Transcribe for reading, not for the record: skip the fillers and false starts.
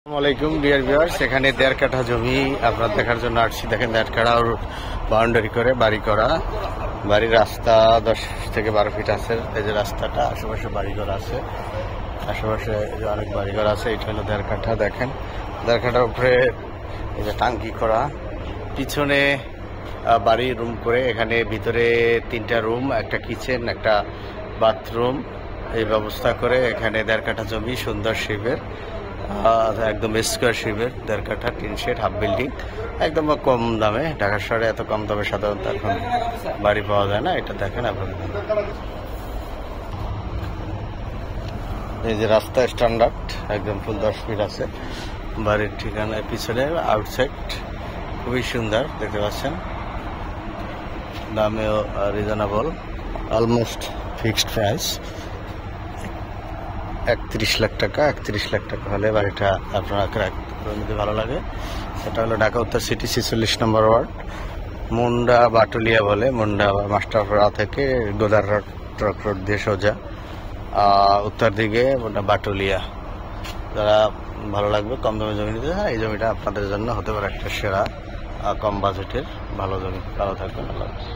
আসসালামাইকুম dear viewers, এখানে ১.৫ কাঠা জমি আপনার দেখার জন্য আসছি। দেখেন ১.৫ কাঠা বাউন্ডারি করে বাড়ি করা, বাড়ির রাস্তা ১০ থেকে ১২ ফিট আছে। এই যে রাস্তাটা, আশেপাশে বাড়িঘর আছে, আশেপাশে অনেক বাড়িঘর আছে। এটা হলো ১.৫ কাঠা। দেখেন ১.৫ কাঠার উপরে এই যে টাঙ্কি করা, পিছনে বাড়ি রুম করে, এখানে ভিতরে ৩টা রুম, একটা কিচেন, একটা বাথরুম, এই ব্যবস্থা করে এখানে ১.৫ কাঠা জমি, সুন্দর শেপের, একদম স্কোয়ার শেপের ১.৫ কাঠা, টিন শেড, হাফ বিল্ডিং, একদম কম দামে। ঢাকা শহরে এত কম দামে সাধারণত এখন বাড়ি পাওয়া যায় না। এটা দেখেন আপনারা, এই যে রাস্তা স্ট্যান্ডার্ড, একদম ফুল ১০ ফিট আছে। বাড়ির ঠিকানায় পিছনে আউটসাইড খুবই সুন্দর, দেখতে পাচ্ছেন। দামেও reasonable, almost fixed price ৩১ lakh টাকা। ৩১ লাখ টাকা হলে বাড়িটা আপনারা ক্রয় নিতে ভালো লাগে। সেটা হলো ঢাকা উত্তর সিটি ৪৬ নম্বর ওয়ার্ড, মুন্ডা বাটুলিয়া বলে। মুন্ডা মাস্টারপাড়া থেকে গোদার রোড, ট্রাক রোড দিয়ে সোজা উত্তর দিকে বাটুলিয়া। যারা ভালো লাগবে কম দামে জমি নিতে চান, এই জমিটা আপনাদের জন্য হতে পারে একটা সেরা কম বাজেটের ভালো জমি। ভালো থাকবেন, আল্লাহ হাফেজ।